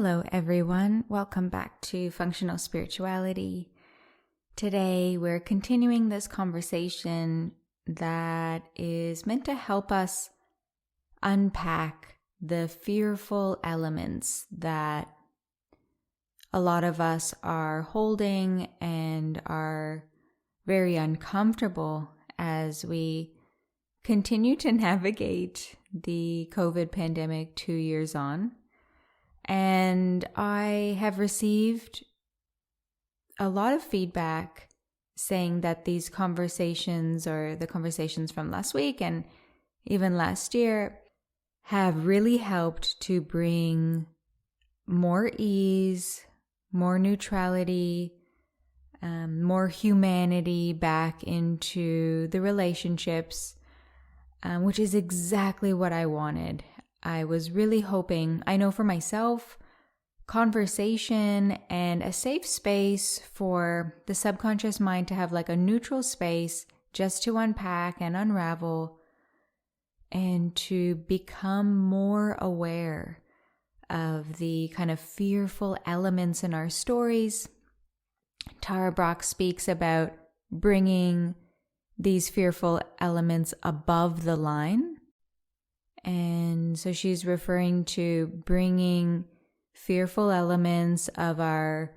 Hello everyone, welcome back to Functional Spirituality. Today we're continuing this conversation that is meant to help us unpack the fearful elements that a lot of us are holding and are very uncomfortable as we continue to navigate the COVID pandemic 2 years on. And I have received a lot of feedback saying that these conversations, or the conversations from last week and even last year, have really helped to bring more ease, more neutrality, more humanity back into the relationships, which is exactly what I wanted. I was really hoping, I know for myself, conversation and a safe space for the subconscious mind to have like a neutral space just to unpack and unravel and to become more aware of the kind of fearful elements in our stories. Tara Brach speaks about bringing these fearful elements above the line. And so she's referring to bringing fearful elements of our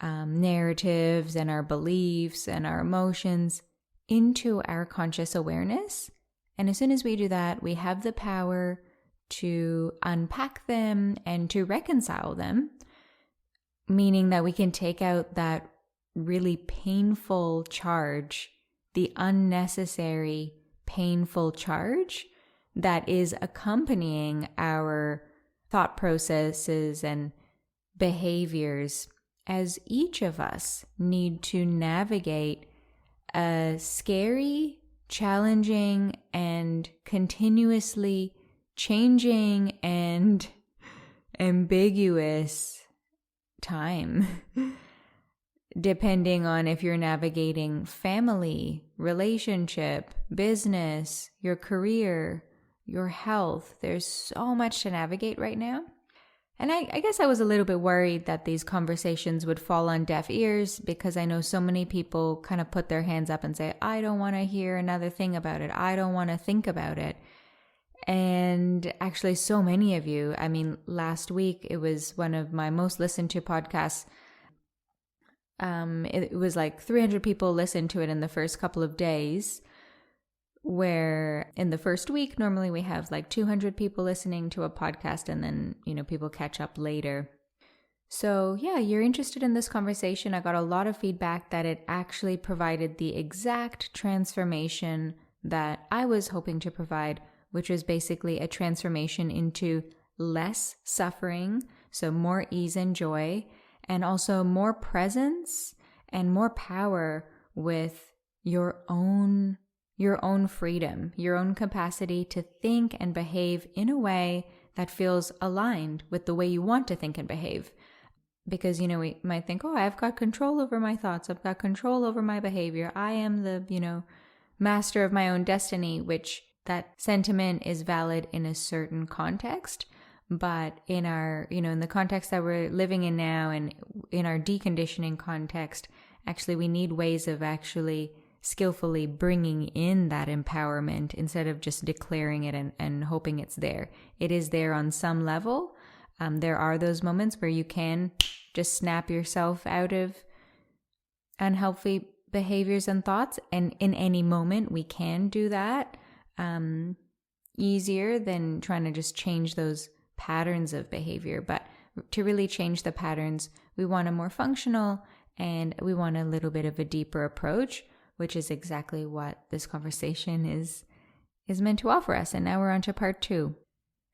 narratives and our beliefs and our emotions into our conscious awareness. And as soon as we do that, we have the power to unpack them and to reconcile them, meaning that we can take out that really painful charge, the unnecessary painful charge that is accompanying our thought processes and behaviors, as each of us need to navigate a scary, challenging, and continuously changing and ambiguous time, depending on if you're navigating family, relationship, business, your career, your health. There's so much to navigate right now. And I guess I was a little bit worried that these conversations would fall on deaf ears, because I know so many people kind of put their hands up and say, I don't want to hear another thing about it. I don't want to think about it. And actually so many of you, last week it was one of my most listened to podcasts. It was like 300 people listened to it in the first couple of days, where in the first week, normally we have like 200 people listening to a podcast, and then, people catch up later. So yeah, you're interested in this conversation. I got a lot of feedback that it actually provided the exact transformation that I was hoping to provide, which was basically a transformation into less suffering, so more ease and joy, and also more presence and more power with your own freedom, your own capacity to think and behave in a way that feels aligned with the way you want to think and behave. Because, we might think, I've got control over my thoughts. I've got control over my behavior. I am the, master of my own destiny, which that sentiment is valid in a certain context. But in our, in the context that we're living in now, and in our deconditioning context, actually we need ways of actually skillfully bringing in that empowerment instead of just declaring it and hoping it's there. It is there on some level. There are those moments where you can just snap yourself out of unhealthy behaviors and thoughts. And in any moment, we can do that easier than trying to just change those patterns of behavior. But to really change the patterns, we want a more functional, and we want a little bit of a deeper approach, which is exactly what this conversation is meant to offer us. And now we're on to part 2.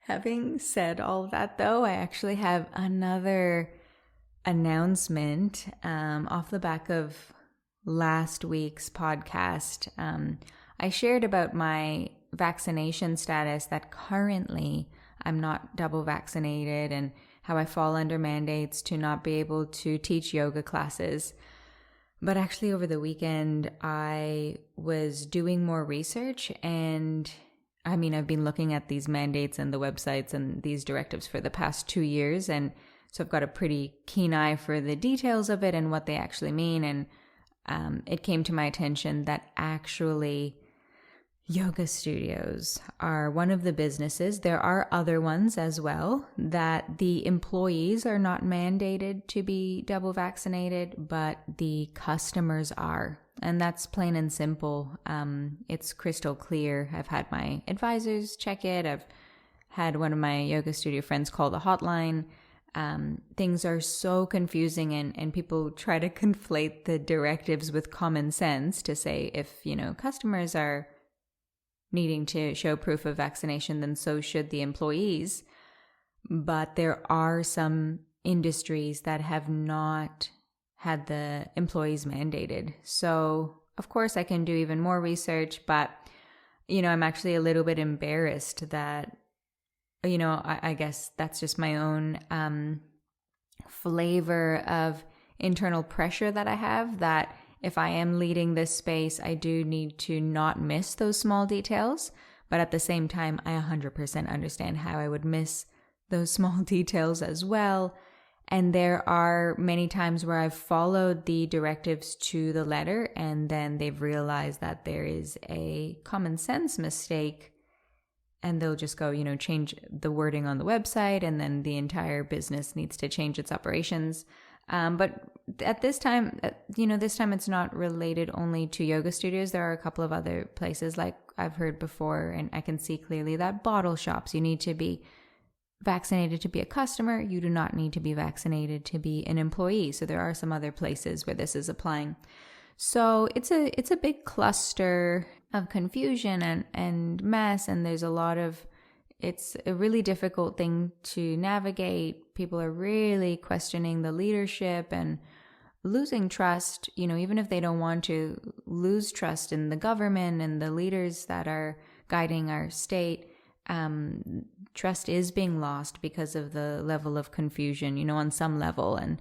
Having said all that, though, I actually have another announcement off the back of last week's podcast. I shared about my vaccination status, that currently I'm not double vaccinated, and how I fall under mandates to not be able to teach yoga classes. But actually over the weekend, I was doing more research, and I've been looking at these mandates and the websites and these directives for the past 2 years, and So I've got a pretty keen eye for the details of it and what they actually mean. And it came to my attention that actually yoga studios are one of the businesses. There are other ones as well that the employees are not mandated to be double vaccinated, but the customers are. And that's plain and simple. It's crystal clear. I've had my advisors check it. I've had one of my yoga studio friends call the hotline. Things are so confusing, and people try to conflate the directives with common sense to say if, customers are needing to show proof of vaccination, then so should the employees. But there are some industries that have not had the employees mandated. So, of course, I can do even more research, but, I'm actually a little bit embarrassed that, I guess that's just my own flavor of internal pressure that I have, that if I am leading this space, I do need to not miss those small details. But at the same time, I 100% understand how I would miss those small details as well. And there are many times where I've followed the directives to the letter, and then they've realized that there is a common sense mistake, and they'll just go, change the wording on the website, and then the entire business needs to change its operations. But at this time, this time it's not related only to yoga studios. There are a couple of other places, like I've heard before, and I can see clearly that bottle shops, you need to be vaccinated to be a customer. You do not need to be vaccinated to be an employee. So there are some other places where this is applying. So it's a big cluster of confusion and mess, and there's it's a really difficult thing to navigate. People are really questioning the leadership and losing trust, even if they don't want to lose trust in the government and the leaders that are guiding our state. Trust is being lost because of the level of confusion, on some level. And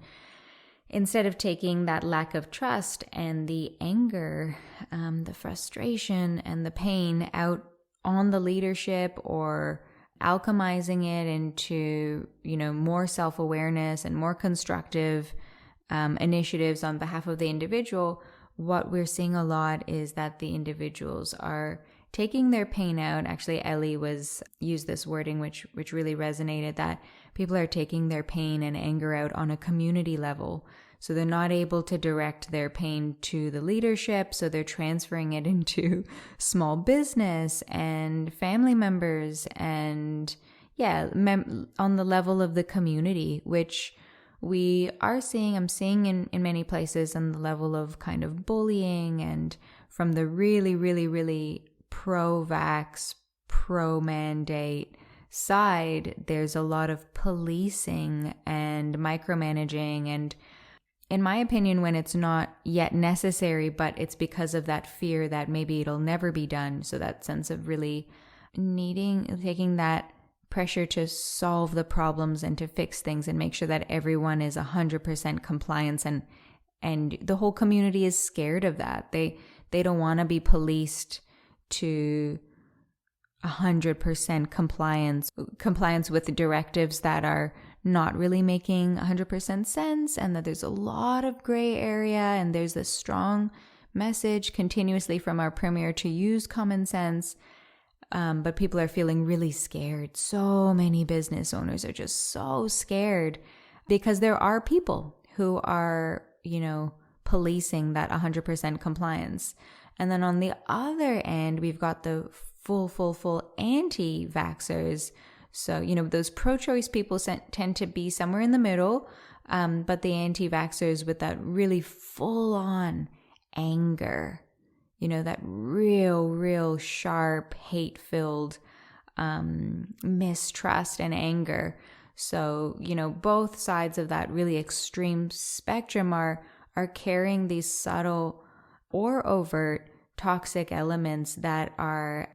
instead of taking that lack of trust and the anger, the frustration and the pain out on the leadership, or alchemizing it into, more self-awareness and more constructive initiatives on behalf of the individual, what we're seeing a lot is that the individuals are taking their pain out. Actually, Ellie used this wording, which really resonated, that people are taking their pain and anger out on a community level. So they're not able to direct their pain to the leadership. So they're transferring it into small business and family members and, on the level of the community, which we are seeing, I'm seeing in many places, on the level of kind of bullying, and from the really, really, really pro-vax, pro-mandate side, there's a lot of policing and micromanaging, and in my opinion, when it's not yet necessary, but it's because of that fear that maybe it'll never be done. So that sense of really taking that pressure to solve the problems and to fix things and make sure that everyone is 100% compliance, and the whole community is scared of that. They don't want to be policed to 100% compliance with the directives that are not really making 100% sense, and that there's a lot of gray area, and there's this strong message continuously from our premier to use common sense, but people are feeling really scared. So many business owners are just so scared because there are people who are, policing that 100% compliance. And then on the other end, we've got the full anti-vaxxers. So, those pro-choice people tend to be somewhere in the middle, but the anti-vaxxers with that really full-on anger, that real sharp, hate-filled mistrust and anger. So, both sides of that really extreme spectrum are carrying these subtle or overt toxic elements that are,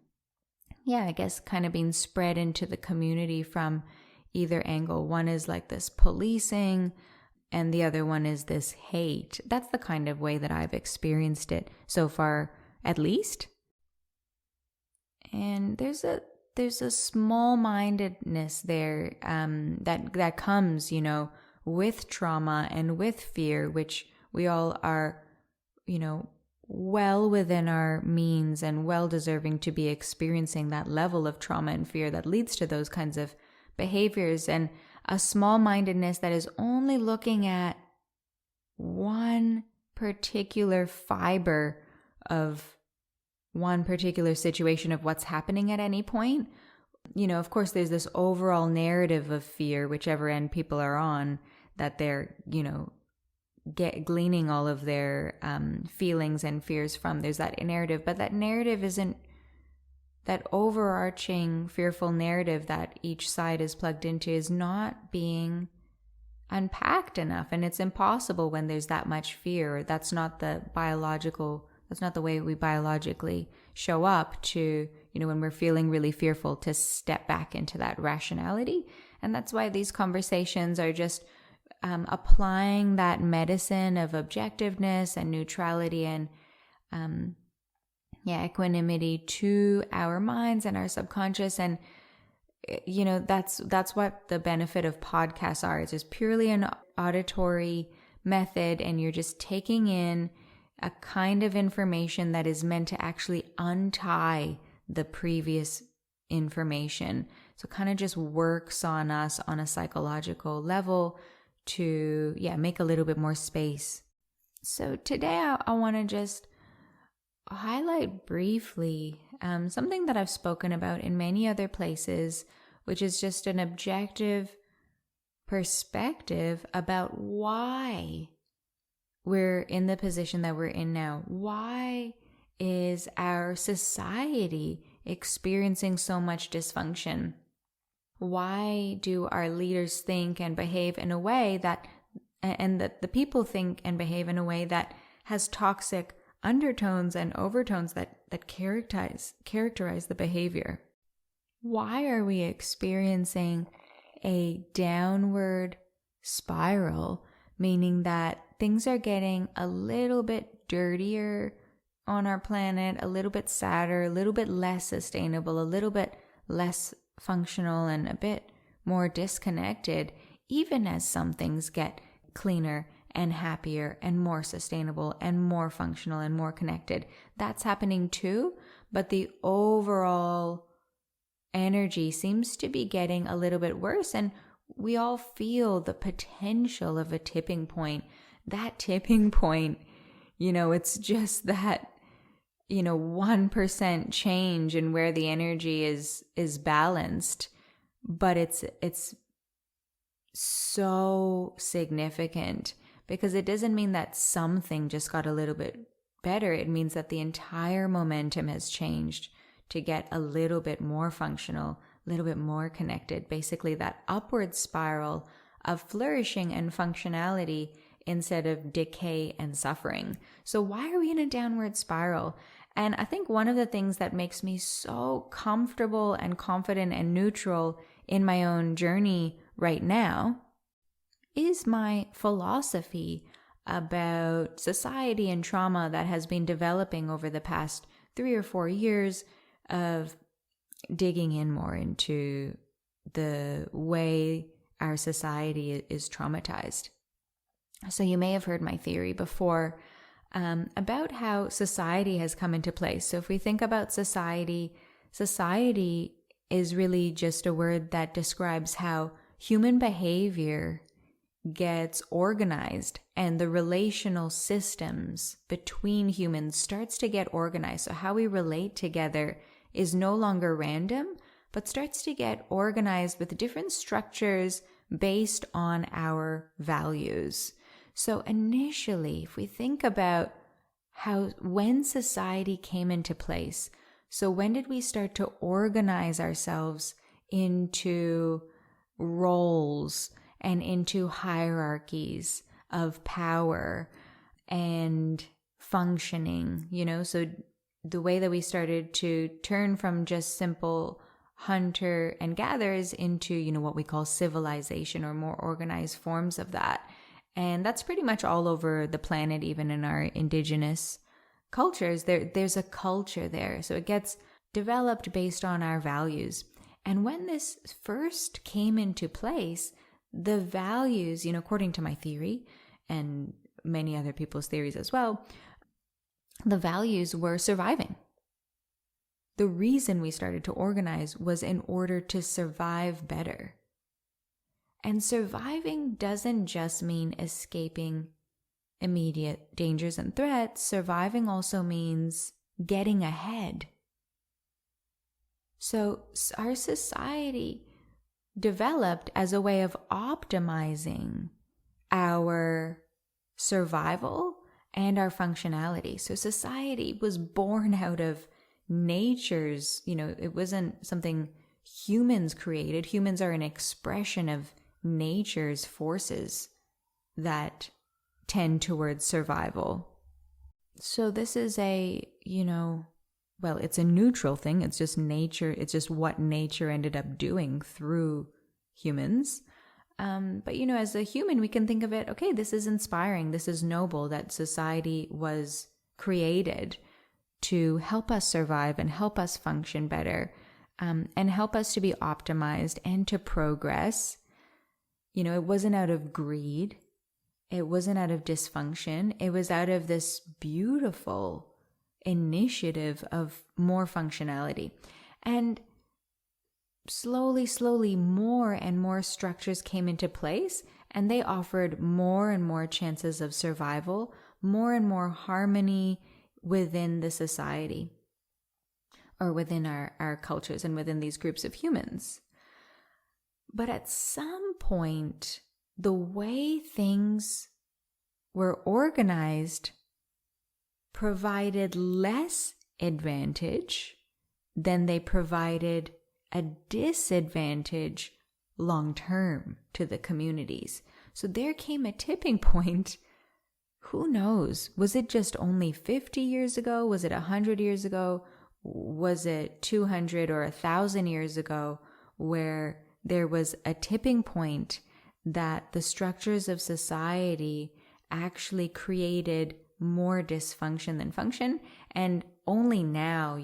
I guess, kind of being spread into the community from either angle. One is like this policing, and the other one is this hate. That's the kind of way that I've experienced it so far, at least. And there's a small-mindedness there that comes, with trauma and with fear, which we all are, well within our means and well deserving to be experiencing that level of trauma and fear that leads to those kinds of behaviors, and a small-mindedness that is only looking at one particular fiber of one particular situation of what's happening at any point. Of course, there's this overall narrative of fear, whichever end people are on, that they're, gleaning all of their feelings and fears from. There's that narrative, but that narrative isn't that overarching fearful narrative that each side is plugged into is not being unpacked enough. And it's impossible when there's that much fear. That's not the way we biologically show up to, when we're feeling really fearful, to step back into that rationality. And that's why these conversations are just applying that medicine of objectiveness and neutrality and equanimity to our minds and our subconscious. And that's what the benefit of podcasts are. It's just purely an auditory method, and you're just taking in a kind of information that is meant to actually untie the previous information. So it kind of just works on us on a psychological level to make a little bit more space. So today I want to just highlight briefly something that I've spoken about in many other places, which is just an objective perspective about why we're in the position that we're in now. Why is our society experiencing so much dysfunction? Why do our leaders think and behave in a way that, and the people think and behave in a way that has toxic undertones and overtones that characterize the behavior? Why are we experiencing a downward spiral, meaning that things are getting a little bit dirtier on our planet, a little bit sadder, a little bit less sustainable, a little bit less functional, and a bit more disconnected, even as some things get cleaner and happier and more sustainable and more functional and more connected? That's happening too, but the overall energy seems to be getting a little bit worse, and we all feel the potential of a tipping point. That tipping point, it's just that 1% change in where the energy is balanced, but it's so significant, because it doesn't mean that something just got a little bit better. It means that the entire momentum has changed to get a little bit more functional, a little bit more connected. Basically, that upward spiral of flourishing and functionality instead of decay and suffering. So why are we in a downward spiral? And I think one of the things that makes me so comfortable and confident and neutral in my own journey right now is my philosophy about society and trauma that has been developing over the past 3 or 4 years of digging in more into the way our society is traumatized. So you may have heard my theory before about how society has come into place. So if we think about society is really just a word that describes how human behavior gets organized and the relational systems between humans starts to get organized. So how we relate together is no longer random, but starts to get organized with different structures based on our values. So initially, if we think about when society came into place, so when did we start to organize ourselves into roles and into hierarchies of power and functioning, so the way that we started to turn from just simple hunter and gatherers into, what we call civilization or more organized forms of that. And that's pretty much all over the planet, even in our indigenous cultures. There's a culture there. So it gets developed based on our values. And when this first came into place, the values, according to my theory and many other people's theories as well, the values were surviving. The reason we started to organize was in order to survive better. And surviving doesn't just mean escaping immediate dangers and threats. Surviving also means getting ahead. So our society developed as a way of optimizing our survival and our functionality. So society was born out of nature's, it wasn't something humans created. Humans are an expression of nature's forces that tend towards survival. So this is it's a neutral thing. It's just nature. It's just what nature ended up doing through humans. But as a human, we can think of it, okay, this is inspiring. This is noble that society was created to help us survive and help us function better, and help us to be optimized and to progress. It wasn't out of greed. It wasn't out of dysfunction. It was out of this beautiful initiative of more functionality. And slowly, more and more structures came into place, and they offered more and more chances of survival, more and more harmony within the society, or within our cultures and within these groups of humans. But at some point, the way things were organized provided less advantage than they provided a disadvantage long-term to the communities. So there came a tipping point. Who knows? Was it just only 50 years ago? Was it 100 years ago? Was it 200 or 1,000 years ago where there was a tipping point that the structures of society actually created more dysfunction than function? And only now,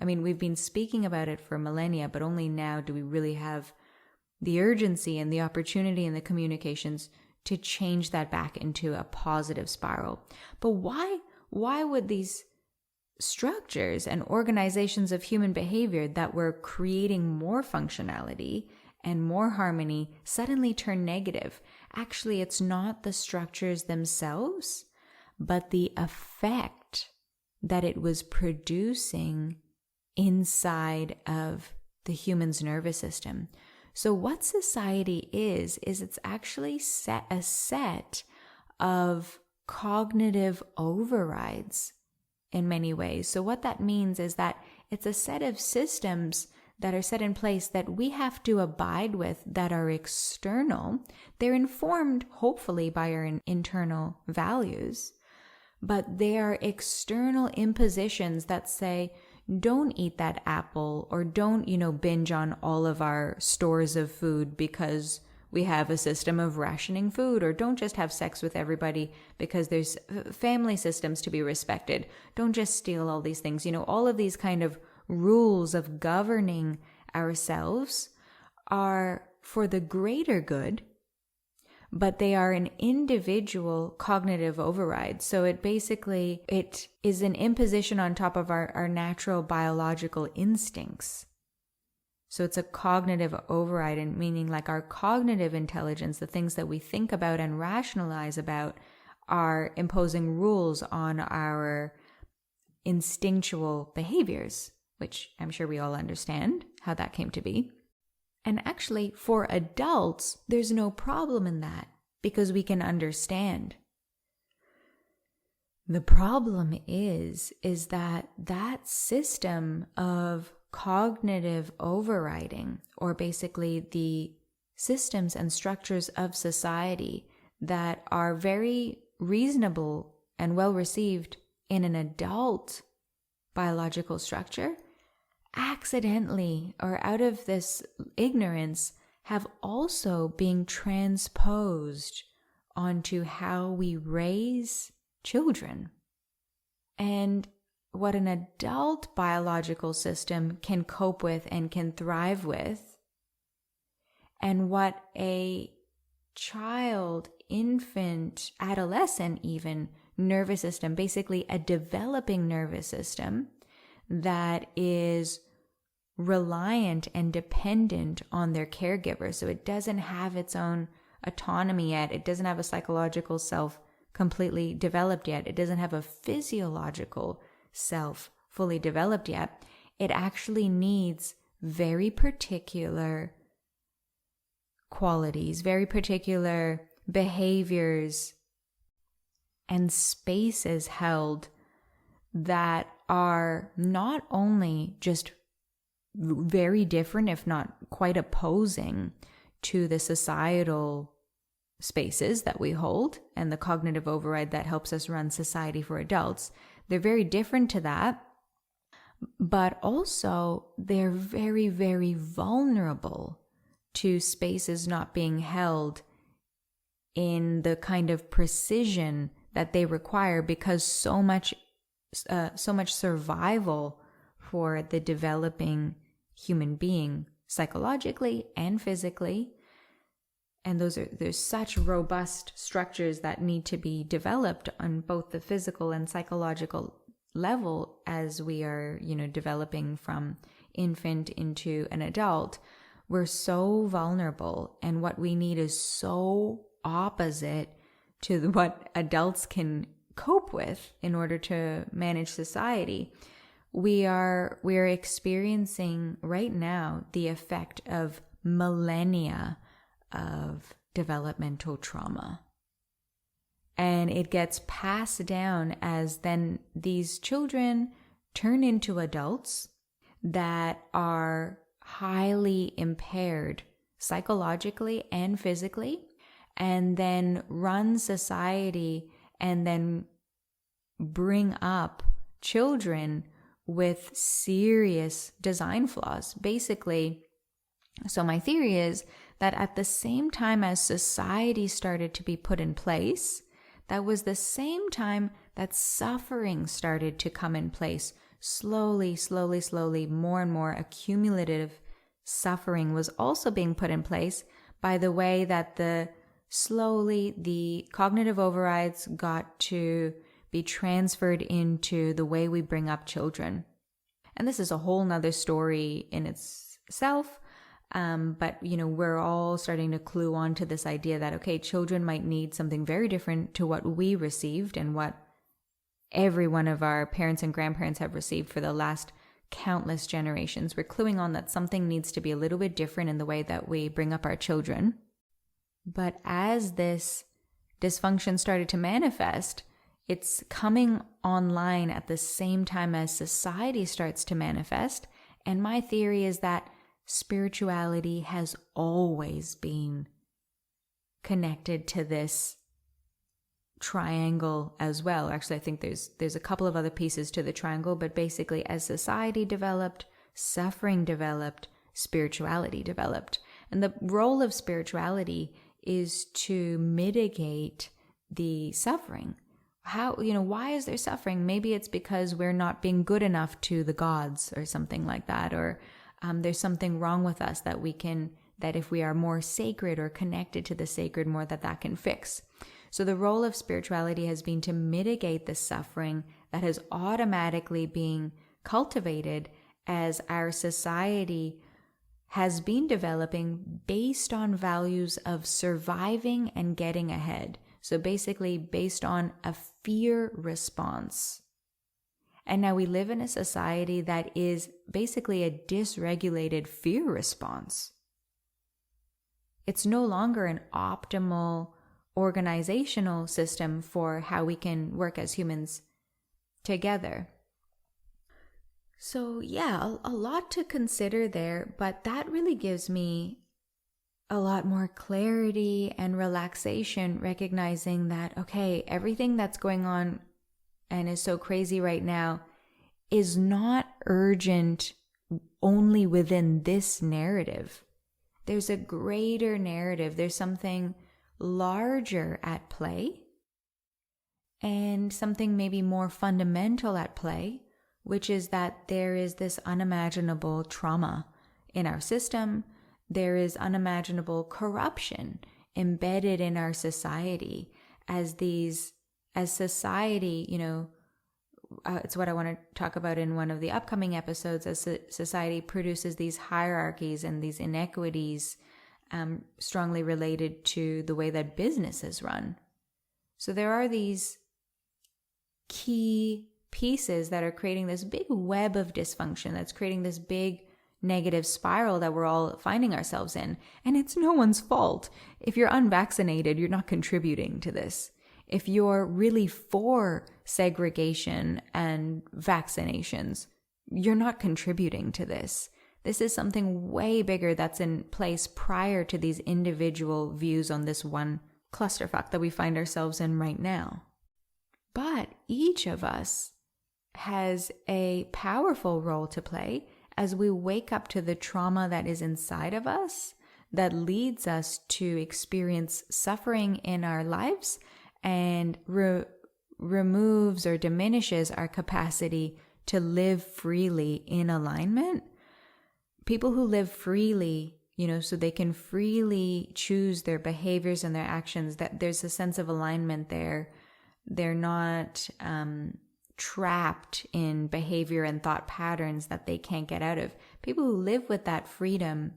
we've been speaking about it for millennia, but only now do we really have the urgency and the opportunity and the communications to change that back into a positive spiral. But why would these structures and organizations of human behavior that were creating more functionality and more harmony suddenly turn negative? Actually, it's not the structures themselves, but the effect that it was producing inside of the human's nervous system. So what society is it's actually a set of cognitive overrides in many ways. So what that means is that it's a set of systems that are set in place that we have to abide with, that are external. They're informed, hopefully, by our internal values, but they are external impositions that say, don't eat that apple, or don't, binge on all of our stores of food because we have a system of rationing food, or don't just have sex with everybody because there's family systems to be respected. Don't just steal all these things. All of these kind of rules of governing ourselves are for the greater good, but they are an individual cognitive override. So it is an imposition on top of our natural biological instincts. So it's a cognitive override, and meaning like our cognitive intelligence, the things that we think about and rationalize about, are imposing rules on our instinctual behaviors, which I'm sure we all understand how that came to be. And actually, for adults, there's no problem in that because we can understand. The problem is that system of cognitive overriding, or basically the systems and structures of society that are very reasonable and well received in an adult biological structure, accidentally or out of this ignorance have also been transposed onto how we raise children. And what an adult biological system can cope with and can thrive with, and what a child, infant, adolescent even nervous system, basically a developing nervous system that is reliant and dependent on their caregiver. So it doesn't have its own autonomy yet. It doesn't have a psychological self completely developed yet. It doesn't have a physiological self fully developed yet. It actually needs very particular qualities, very particular behaviors and spaces held that are not only just very different, if not quite opposing to the societal spaces that we hold and the cognitive override that helps us run society for adults. They're very different to that, but also they're very, very vulnerable to spaces not being held in the kind of precision that they require, because so much survival for the developing human being, psychologically and physically. And there's such robust structures that need to be developed on both the physical and psychological level as we are, developing from infant into an adult. We're so vulnerable, and what we need is so opposite to what adults can cope with in order to manage society. We are experiencing right now the effect of millennia of developmental trauma. And it gets passed down as then these children turn into adults that are highly impaired psychologically and physically, and then run society and then bring up children with serious design flaws. Basically, so my theory is that at the same time as society started to be put in place, that was the same time that suffering started to come in place. Slowly, more and more accumulative suffering was also being put in place by the way that the cognitive overrides got to be transferred into the way we bring up children. And this is a whole nother story in itself. But, we're all starting to clue on to this idea that, okay, children might need something very different to what we received and what every one of our parents and grandparents have received for the last countless generations. We're cluing on that something needs to be a little bit different in the way that we bring up our children. But as this dysfunction started to manifest, it's coming online at the same time as society starts to manifest. And my theory is that spirituality has always been connected to this triangle as well. Actually, I think there's a couple of other pieces to the triangle, but basically as society developed, suffering developed, spirituality developed. And the role of spirituality is to mitigate the suffering. Why is there suffering? Maybe it's because we're not being good enough to the gods or something like that, or there's something wrong with us that if we are more sacred or connected to the sacred more, that can fix. So the role of spirituality has been to mitigate the suffering that has automatically been cultivated as our society has been developing based on values of surviving and getting ahead. So basically based on a fear response. And now we live in a society that is basically a dysregulated fear response. It's no longer an optimal organizational system for how we can work as humans together. So yeah, a lot to consider there, but that really gives me a lot more clarity and relaxation, recognizing that, okay, everything that's going on and is so crazy right now is not urgent only within this narrative. There's a greater narrative. There's something larger at play and something maybe more fundamental at play, which is that there is this unimaginable trauma in our system. There is unimaginable corruption embedded in our society as society, it's what I want to talk about in one of the upcoming episodes, as society produces these hierarchies and these inequities strongly related to the way that business is run. So there are these key pieces that are creating this big web of dysfunction, that's creating this big negative spiral that we're all finding ourselves in. And it's no one's fault. If you're unvaccinated, you're not contributing to this. If you're really for segregation and vaccinations, you're not contributing to this. This is something way bigger that's in place prior to these individual views on this one clusterfuck that we find ourselves in right now. But each of us has a powerful role to play as we wake up to the trauma that is inside of us that leads us to experience suffering in our lives and removes or diminishes our capacity to live freely in alignment. People who live freely, so they can freely choose their behaviors and their actions, that there's a sense of alignment there. They're not trapped in behavior and thought patterns that they can't get out of. People who live with that freedom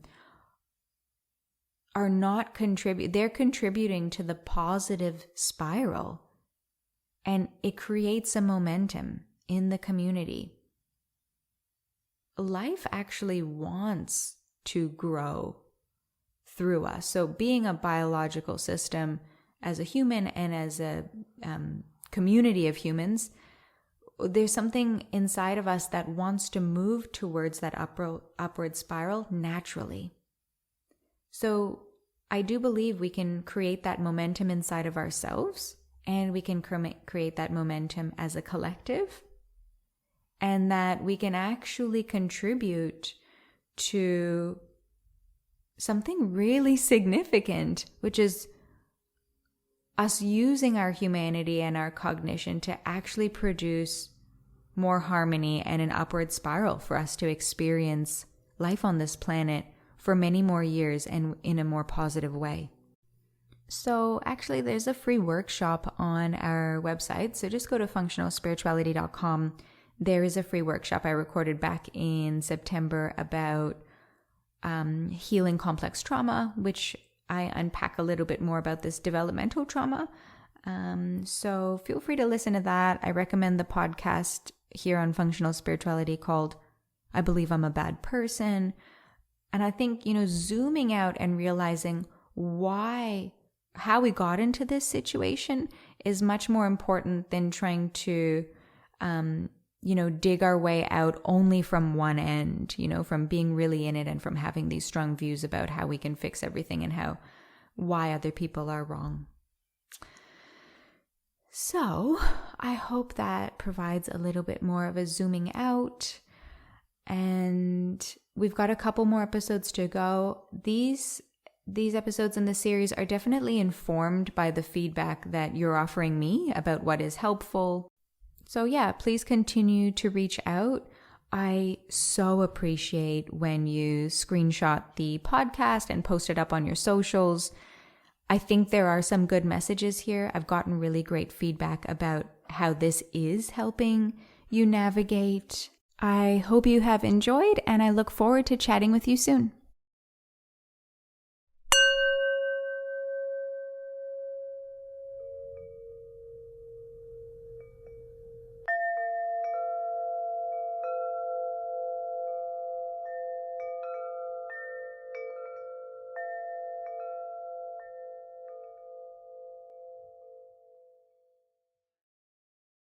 are not they're contributing to the positive spiral, and it creates a momentum in the community. Life actually wants to grow through us. So being a biological system as a human and as a community of humans, there's something inside of us that wants to move towards that upward spiral naturally. So I do believe we can create that momentum inside of ourselves, and we can create that momentum as a collective, and that we can actually contribute to something really significant, which is us using our humanity and our cognition to actually produce more harmony and an upward spiral for us to experience life on this planet for many more years and in a more positive way. So actually there's a free workshop on our website. So just go to functionalspirituality.com. There is a free workshop I recorded back in September about healing complex trauma, which I unpack a little bit more about this developmental trauma. So feel free to listen to that. I recommend the podcast here on Functional Spirituality called I Believe I'm a Bad Person. And I think, zooming out and realizing how we got into this situation is much more important than trying to, dig our way out only from one end, from being really in it and from having these strong views about how we can fix everything and why other people are wrong. So I hope that provides a little bit more of a zooming out. And we've got a couple more episodes to go. These episodes in the series are definitely informed by the feedback that you're offering me about what is helpful. So yeah, please continue to reach out. I so appreciate when you screenshot the podcast and post it up on your socials. I think there are some good messages here. I've gotten really great feedback about how this is helping you navigate. I hope you have enjoyed, and I look forward to chatting with you soon.